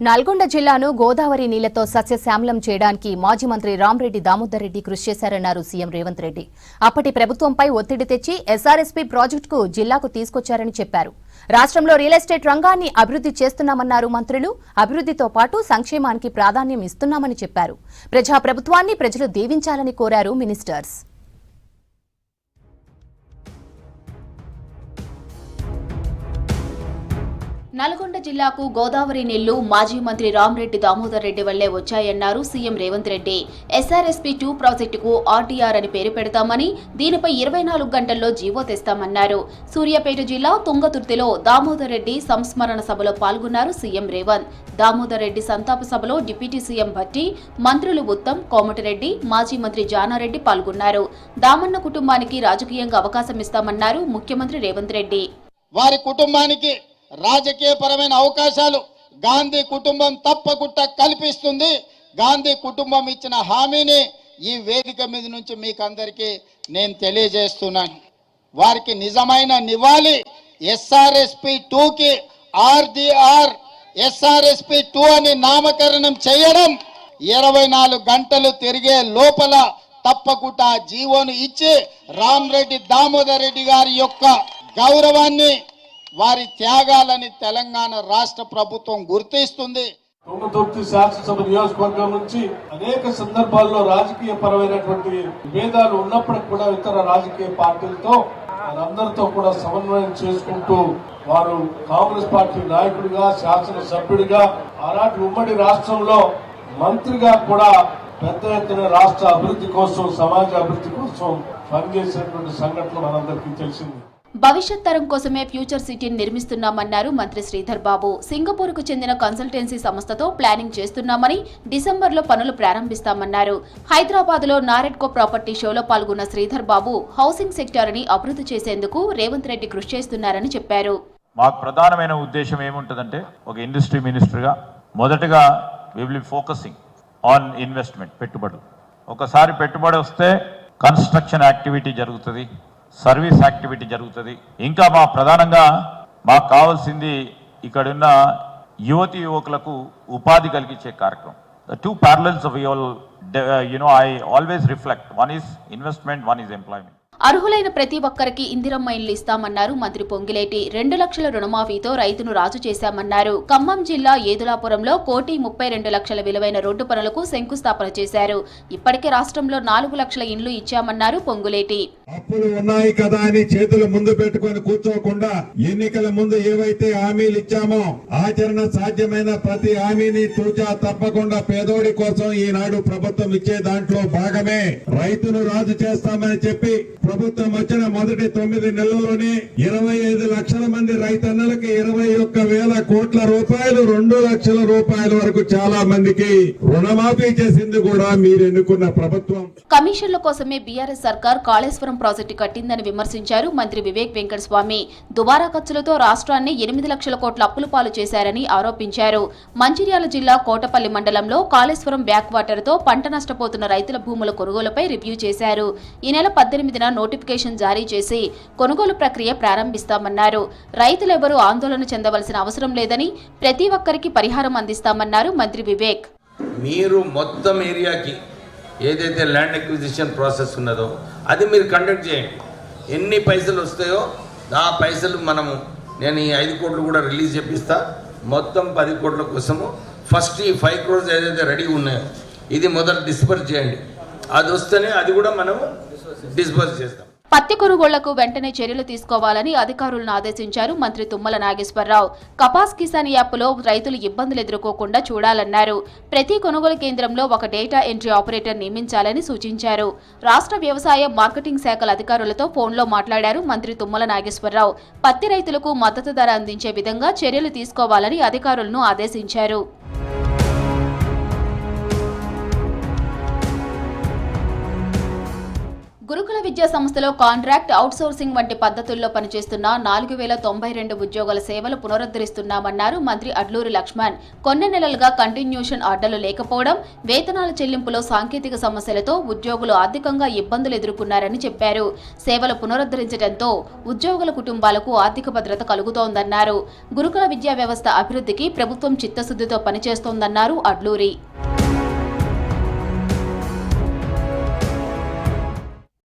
నల్గొండ జిల్లాను గోదావరి నీళ్లతో సస్యశ్యామలం చేయడానికి మాజీ మంత్రి రామరెడ్డి దామోదర్ రెడ్డి కృషి చేశారన్నారు సీఎం రేవంత్ రెడ్డి. అప్పటి ప్రభుత్వంపై ఒత్తిడి తెచ్చి ఎస్ఆర్ఎస్పీ ప్రాజెక్టుకు జిల్లాకు తీసుకొచ్చారని చెప్పారు. రాష్ట్రంలో రియల్ ఎస్టేట్ రంగాన్ని అభివృద్ధి చేస్తున్నామన్నారు మంత్రులు. అభివృద్ధితో పాటు సంక్షేమానికి ప్రాధాన్యం ఇస్తున్నామని చెప్పారు. ప్రజాప్రభుత్వాన్ని ప్రజలు దీవించాలని కోరారు మినిస్టర్స్. నల్గొండ జిల్లాకు గోదావరి నీళ్లు మాజీ మంత్రి రామరెడ్డి దామోదర్ రెడ్డి వల్లే వచ్చాయన్నారు సీఎం రేవంత్ రెడ్డి. ఎస్ఆర్ఎస్పీ 2 ప్రాజెక్టుకు ఆర్టీఆర్ అని పేరు పెడతామని, దీనిపై 24 గంటల్లో జీవో తెస్తామన్నారు. సూర్యాపేట జిల్లా తుంగతుర్తిలో దామోదర్ రెడ్డి సంస్మరణ సభలో పాల్గొన్నారు సీఎం రేవంత్. దామోదర్ రెడ్డి సంతాప సభలో డిప్యూటీ సీఎం భట్టి, మంత్రులు ఉత్తమ్, కోమటిరెడ్డి, మాజీ మంత్రి జానారెడ్డి పాల్గొన్నారు. దామన్న కుటుంబానికి రాజకీయంగా అవకాశం ఇస్తామన్నారు ముఖ్యమంత్రి రేవంత్ రెడ్డి. వారి కుటుంబానికి రాజకీయపరమైన అవకాశాలు గాంధీ కుటుంబం తప్పకుండా కల్పిస్తుంది. గాంధీ కుటుంబం ఇచ్చిన హామీని ఈ వేదిక మీద నుంచి మీకు అందరికీ నేను తెలియజేస్తున్నాను. వారికి నిజమైన నివాళి ఎస్ఆర్ఎస్పీ 2కి ఆర్డీఆర్ ఎస్ఆర్ఎస్పీ 2 అని నామకరణం చేయడం, 24 గంటలు తిరిగే లోపల తప్పకుండా జీవోను ఇచ్చి రామరెడ్డి దామోదర్ రెడ్డి గారి యొక్క గౌరవాన్ని, వారి త్యాగాలని తెలంగాణ రాష్ట్ర ప్రభుత్వం గుర్తిస్తుంది. తుంగతుర్తి శాసనసభ నియోజకవర్గం నుంచి అనేక సందర్భాల్లో రాజకీయ పరమైనటువంటి విభేదాలు ఉన్నప్పటికీ కూడా ఇతర రాజకీయ పార్టీలతో వారందరితో కూడా సమన్వయం చేసుకుంటూ వారు కాంగ్రెస్ పార్టీ నాయకుడిగా, శాసనసభ్యుడిగా, ఆనాటి ఉమ్మడి రాష్ట్రంలో మంత్రిగా కూడా పెద్ద ఎత్తున రాష్ట్ర అభివృద్ధి కోసం, సమాజ అభివృద్ధి కోసం పనిచేసినటువంటి సంఘటనలు మనందరికీ తెలిసింది. భవిష్యత్ తరం కోసమే ఫ్యూచర్ సిటీని నిర్మిస్తున్నామన్నారు మంత్రి శ్రీధర్ బాబు. సింగపూర్కు చెందిన కన్సల్టెన్సీ సంస్థతో ప్లానింగ్ చేస్తున్నామని, డిసెంబర్లో పనులు ప్రారంభిస్తామన్నారు. హైదరాబాద్లో నారెడ్కో ప్రాపర్టీ షోలో పాల్గొన్న శ్రీధర్ బాబు హౌసింగ్ సెక్టార్ని అభివృద్ధి చేసేందుకు రేవంత్ రెడ్డి కృషి చేస్తున్నారని చెప్పారు. మాకు ప్రధానమైన ఉద్దేశం ఏముంటుందంటే, ఒక ఇండస్ట్రీ మినిస్టర్గా మొదటగా we will be focusing on investment, పెట్టుబడులు. ఒకసారి పెట్టుబడి వస్తే కన్స్ట్రక్షన్ యాక్టివిటీ జరుగుతుంది, సర్వీస్ యాక్టివిటీ జరుగుతుంది. ఇంకా ప్రధానంగా మాకు కావాల్సింది ఇక్కడున్న యువతి యువకులకు ఉపాధి కలిగించే కార్యక్రమం. The two parallels of all, I always reflect. One is investment, one is employment. అర్హులైన ప్రతి ఒక్కరికి ఇందిరమ్మ ఇళ్లు ఇస్తామన్నారు మంత్రి పొంగిలేటి. 2 లక్షల రుణమాఫీతో రైతును రాజు చేశామన్నారు. ఖమ్మం జిల్లా ఏదులాపురంలో 1,32,00,000 విలువైన రోడ్డు పనులకు శంకుస్థాపన చేశారు. ఇప్పటికే రాష్ట్రంలో 4 లక్షల ఇండ్లు ఇచ్చామన్నారు పొంగులేటి. అప్పులు ఉన్నాయి కదా అని చేతులు ముందు పెట్టుకొని కూర్చోకుండా ఎన్నికల ముందు ఏవైతే హామీలు ఇచ్చామో ఆచరణ సాధ్యమైన ప్రతి హామీని తూచా తప్పకుండా పేదోడి కోసం ఈనాడు ప్రభుత్వం ఇచ్చే దాంట్లో భాగమే రైతును రాజు చేస్తామని చెప్పి ప్రభుత్వం వచ్చిన మొదటి 9 నెలల్లోనే 25 లక్షల మంది రైతన్నలకి 21,000 కోట్ల రూపాయలు, 2 లక్షల రూపాయల వరకు చాలా మందికి రుణమాఫీ చేసింది కూడా మీరు ఎన్నుకున్న ప్రభుత్వం. కమిషన్ల కోసమే బీఆర్ఎస్ సర్కార్ కాళేశ్వరం ప్రాజెక్టు కట్టిందని విమర్శించారు మంత్రి వివేక్ వెంకటస్వామి. దుబారా ఖర్చులతో రాష్ట్రాన్ని 8 లక్షల కోట్ల అప్పుల పాలు చేశారని ఆరోపించారు. మంచిర్యాల జిల్లా కోటపల్లి మండలంలో కాళేశ్వరం బ్యాక్ వాటర్ తో పంట నష్టపోతున్న రైతుల భూముల కొనుగోలుపై రివ్యూ చేశారు. ఈ నెల 18న నోటిఫికేషన్ జారీ చేసి కొనుగోలు ప్రక్రియ ప్రారంభిస్తామన్నారు. రైతులెవరూ ఆందోళన చెందవలసిన అవసరం లేదని, ప్రతి ఒక్కరికి పరిహారం అందిస్తామన్నారు మంత్రి వివేక్. మీరు మొత్తం ఏరియాకి ఏదైతే ల్యాండ్ అక్విజిషన్ ప్రాసెస్ ఉన్నదో అది మీరు కండక్ట్ చేయండి. ఎన్ని పైసలు వస్తాయో ఆ పైసలు నేను ఈ 5 కోట్లు కూడా రిలీజ్ చేపిస్తా. మొత్తం 10 కోట్ల కోసము ఫస్ట్ ఈ 5 crores ఏదైతే రెడీ ఉన్నాయో ఇది మొదలు డిస్పర్స్ చేయండి. అది వస్తేనే అది కూడా మనము డిస్బర్స్ చేస్తాం. పత్తి కొనుగోళ్లకు వెంటనే చర్యలు తీసుకోవాలని అధికారులను ఆదేశించారు మంత్రి తుమ్మల నాగేశ్వరరావు. కపాస్ కిసాన్ యాప్లో రైతులు ఇబ్బందులు ఎదుర్కోకుండా చూడాలన్నారు. ప్రతి కొనుగోలు కేంద్రంలో ఒక డేటా ఎంట్రీ ఆపరేటర్ నియమించాలని సూచించారు. రాష్ట్ర వ్యవసాయ మార్కెటింగ్ శాఖల అధికారులతో ఫోన్లో మాట్లాడారు మంత్రి తుమ్మల నాగేశ్వరరావు. పత్తి రైతులకు మద్దతు ధర అందించే విధంగా చర్యలు తీసుకోవాలని అధికారులను ఆదేశించారు. గురుకుల విద్యా సంస్థలో కాంట్రాక్ట్ అవుట్సోర్సింగ్ వంటి పద్ధతుల్లో పనిచేస్తున్న 4092 ఉద్యోగుల సేవలు పునరుద్ధరిస్తున్నామన్నారు మంత్రి అడ్లూరి లక్ష్మణ్. కొన్ని నెలలుగా కంటిన్యూషన్ ఆర్డర్లు లేకపోవడం, వేతనాల చెల్లింపులో సాంకేతిక సమస్యలతో ఉద్యోగులు ఆర్థికంగా ఇబ్బందులు ఎదుర్కొన్నారని చెప్పారు. సేవలు పునరుద్ధరించడంతో ఉద్యోగుల కుటుంబాలకు ఆర్థిక భద్రత కలుగుతోందన్నారు. గురుకుల విద్యా వ్యవస్థ అభివృద్ధికి ప్రభుత్వం చిత్తశుద్ధితో పనిచేస్తోందన్నారు అడ్లూరి.